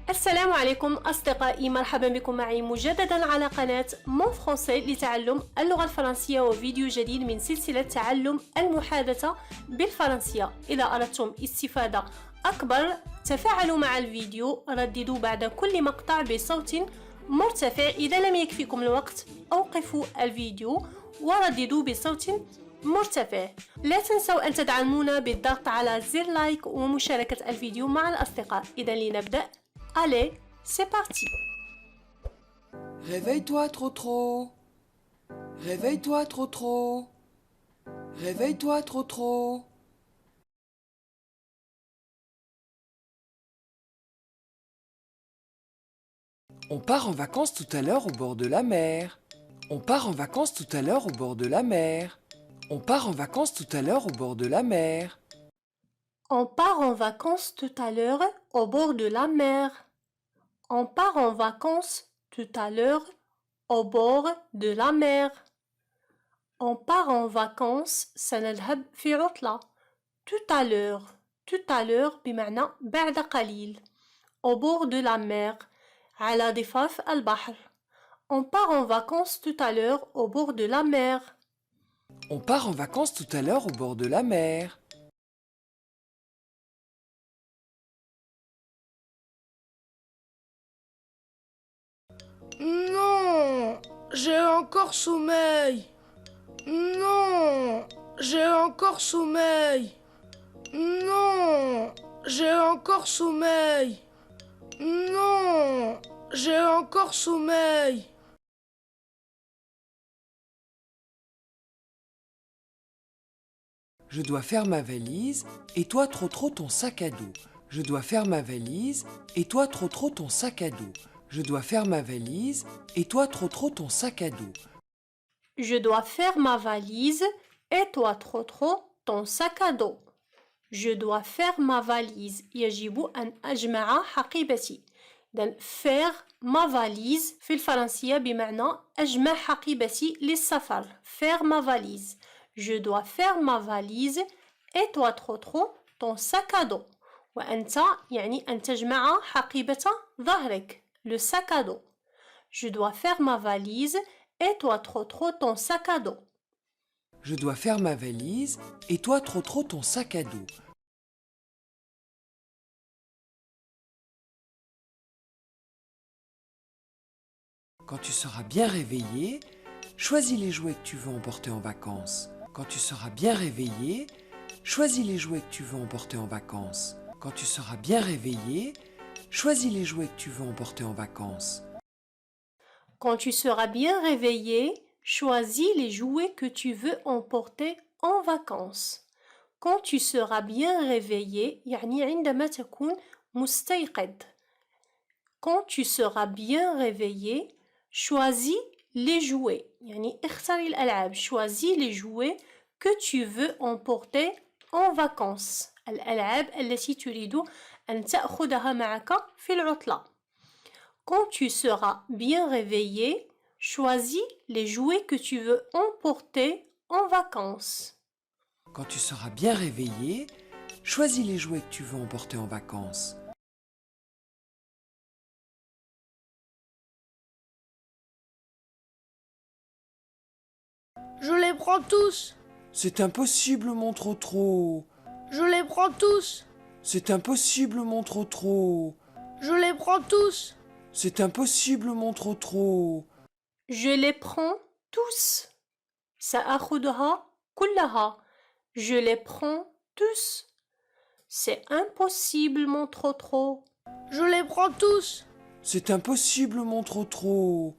السلام عليكم أصدقائي، مرحبا بكم معي مجددا على قناة مون فرونسي لتعلم اللغة الفرنسية وفيديو جديد من سلسلة تعلم المحادثة بالفرنسية. إذا أردتم استفادة أكبر تفاعلوا مع الفيديو، رددوا بعد كل مقطع بصوت مرتفع. إذا لم يكفيكم الوقت أوقفوا الفيديو ورددوا بصوت مرتفع. لا تنسوا أن تدعمونا بالضغط على زر لايك ومشاركة الفيديو مع الأصدقاء. إذا لنبدأ. Allez, c'est parti. Réveille-toi trop trop. Réveille-toi trop trop. Réveille-toi trop trop. On part en vacances tout à l'heure au bord de la mer. On part en vacances tout à l'heure au bord de la mer. On part en vacances tout à l'heure au bord de la mer. On part en vacances tout à l'heure au bord de la mer. On part en vacances tout à l'heure au bord de la mer. On part en vacances سنذهب في عطلة. Tout à l'heure بمعنى بعد قليل. Au bord de la mer على ضفاف البحر. On part en vacances tout à l'heure au bord de la mer. On part en vacances tout à l'heure au bord de la mer. Non, j'ai encore sommeil. Non, j'ai encore sommeil. Non, j'ai encore sommeil. Non, j'ai encore sommeil. Je dois faire ma valise et toi trop trop ton sac à dos. Je dois faire ma valise et toi trop trop ton sac à dos. Je dois faire ma valise et toi trop trop ton sac à dos. Je dois faire ma valise et toi trop ton sac à dos. Je dois faire ma valise. يجب أن أجمع حقيبتي. إذن faire ma valise في الفرنسية بمعنى أجمع حقيبتي للسفر. Faire ma valise. Je dois faire ma valise et toi trop ton sac à dos. وأنت يعني أن تجمع حقيبة ظهرك. Le sac à dos. Je dois faire ma valise et toi trop ton sac à dos. Je dois faire ma valise et toi trop trop ton sac à dos. Quand tu seras bien réveillé, choisis les jouets que tu veux emporter en vacances. Quand tu seras bien réveillé, choisis les jouets que tu veux emporter en vacances. Quand tu seras bien réveillé, choisis les jouets que tu veux emporter en vacances. Quand tu seras bien réveillé, choisis les jouets que tu veux emporter en vacances. Quand tu seras bien réveillé, يعني عندما تكون مستيقظ. Quand tu seras bien réveillé, choisis les jouets. يعني اختر الألعاب. Choisis les jouets que tu veux emporter en vacances. الألعاب التي تريد أن تأخذها معك في العطلة. Quand tu seras bien réveillé, choisis les jouets que tu veux emporter en vacances. Quand tu seras bien réveillé, choisis les jouets que tu veux emporter en vacances. Je les prends tous. C'est impossible, mon trop trop. Je les prends tous. C'est impossible, mon trop trop. Je les prends tous. C'est impossible, mon trop trop. Je les prends tous. سأخذها كلها. Je les prends tous. C'est impossible, mon trop. Je les prends tous. C'est impossible, mon trop trop.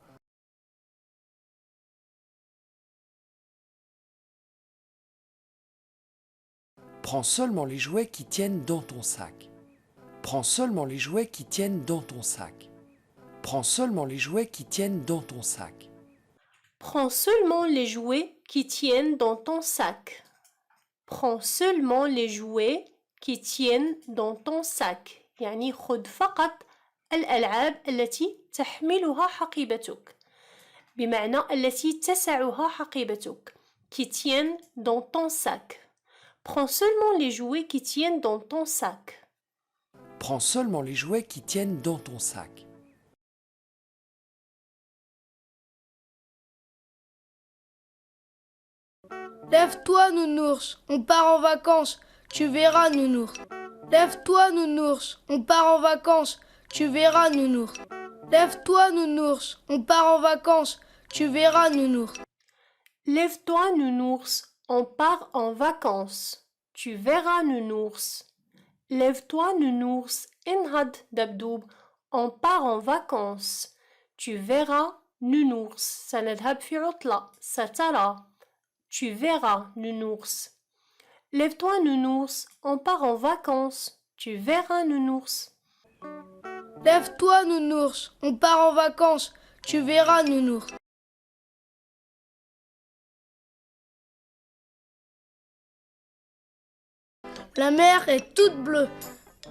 Prends seulement les jouets qui tiennent dans ton sac. Prends seulement les jouets qui tiennent dans ton sac. Prends seulement les jouets qui tiennent dans ton sac. Prends seulement les jouets qui tiennent dans ton sac. Prends seulement les jouets qui tiennent dans ton sac. يعني خذ فقط الألعاب التي تحملها حقيبتك. بمعنى التي تسعها حقيبتك. Qui tiennent dans ton sac. Prends seulement les jouets qui tiennent dans ton sac. Prends seulement les jouets qui tiennent dans ton sac. Lève-toi, nounours, on part en vacances, tu verras, nounours. Lève-toi, nounours, on part en vacances, tu verras, nounours. Lève-toi, nounours, on part en vacances, tu verras, nounours. Lève-toi, nounours, on part en vacances. Tu verras, nounours. Lève-toi, nounours, انهض دبدوب, on part en vacances. Tu verras, nounours, سنذهب في عطلة, سترى. Tu verras, nounours. Lève-toi, nounours, on part en vacances. Tu verras, nounours. Lève-toi, nounours, on part en vacances, tu verras, nounours. La mer est toute bleue,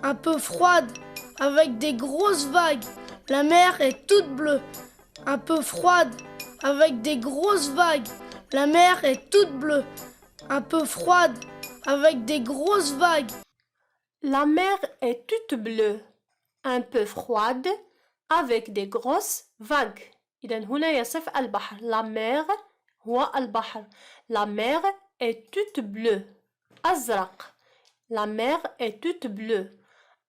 un peu froide, avec des grosses vagues. La mer est toute bleue, un peu froide, avec des grosses vagues. La mer est toute bleue, un peu froide, avec des grosses vagues. La mer est toute bleue, un peu froide, avec des grosses vagues. إذن هنا يصف البحر. La mer هو البحر. La mer est toute bleue. أزرق. La mer est toute bleue,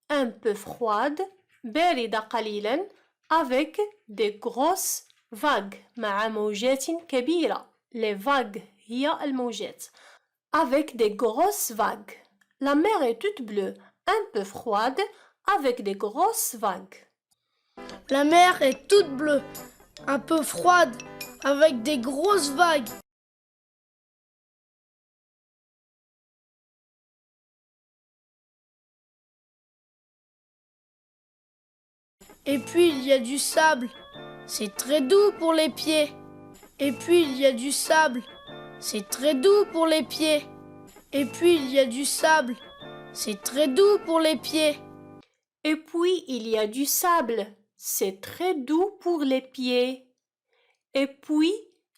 un peu froide, باردة قليلا, avec des grosses vagues, مع موجات كبيرة. Les vagues هي الموجات. Avec des grosses vagues. La mer est toute bleue, un peu froide, avec des grosses vagues. La mer est toute bleue, un peu froide, avec des grosses vagues. Et puis il y a du sable, c'est très doux pour les pieds. Et puis il y a du sable, c'est très doux pour les pieds. Et puis il y a du sable, c'est très doux pour les pieds. Et puis il y a du sable, c'est très doux pour les pieds. Et puis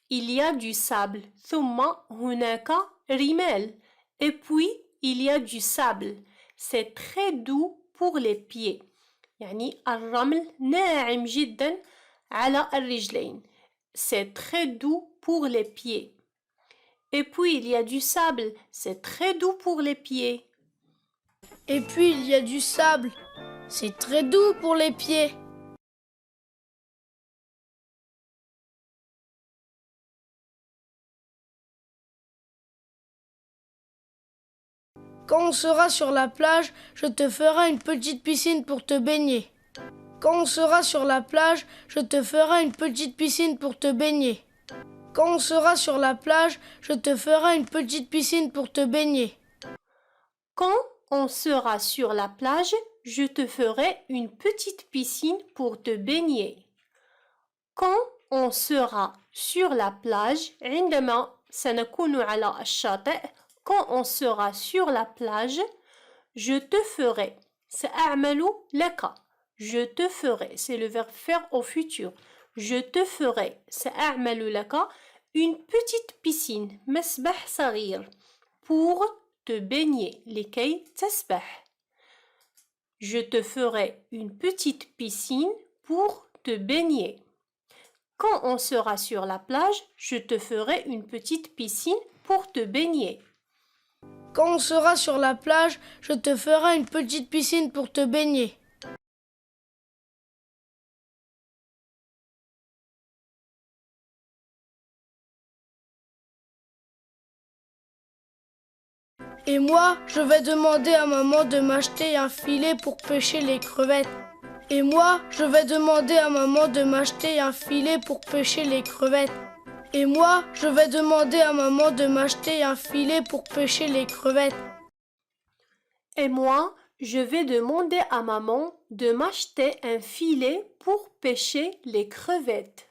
il y a du sable, ثم هناك رمال. Et puis il y a du sable, c'est très doux pour les pieds. يعني الرمل ناعم جدا على الرجلين. C'est très doux pour les pieds. Et puis il y a du sable, c'est très doux pour les pieds. Et puis il y a du sable, c'est très doux pour les pieds. Quand on sera sur la plage, je te ferai une petite piscine pour te baigner. Quand on sera sur la plage, je te ferai une petite piscine pour te baigner. Quand on sera sur la plage, je te ferai une petite piscine pour te baigner. Quand on sera sur la plage, je te ferai une petite piscine pour te baigner. Quand on sera sur la plage, عندما سنكون على الشاطئ, quand on sera sur la plage, je te ferai. سأعمل لك. Je te ferai. C'est le verbe faire au futur. Je te ferai. سأعمل لك une petite piscine. مسبح صغير. Pour te baigner. لكي تسبح. Je te ferai une petite piscine pour te baigner. Quand on sera sur la plage, je te ferai une petite piscine pour te baigner. Quand on sera sur la plage, je te ferai une petite piscine pour te baigner. Et moi, je vais demander à maman de m'acheter un filet pour pêcher les crevettes. Et moi, je vais demander à maman de m'acheter un filet pour pêcher les crevettes. Et moi, je vais demander à maman de m'acheter un filet pour pêcher les crevettes. Et moi, je vais demander à maman de m'acheter un filet pour pêcher les crevettes.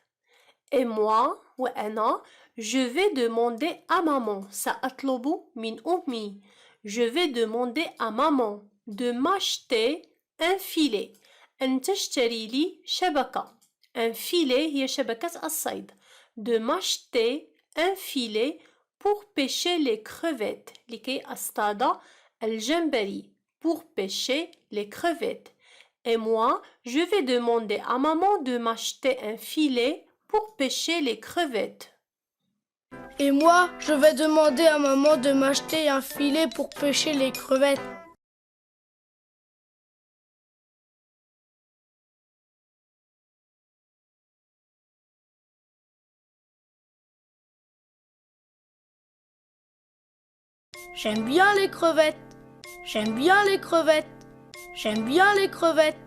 Et moi, وأنا, je vais demander à maman. سأطلب من أمي. Je vais demander à maman de m'acheter un filet. أن تشتري لي شبكة. Un filet هي شبكة الصيد. De m'acheter un filet pour pêcher les crevettes. لكي أصطاد الجمبري. pour pêcher les crevettes. Et moi, je vais demander à maman de m'acheter un filet pour pêcher les crevettes. Et moi, je vais demander à maman de m'acheter un filet pour pêcher les crevettes. J'aime bien les crevettes. J'aime bien les crevettes. J'aime bien les crevettes.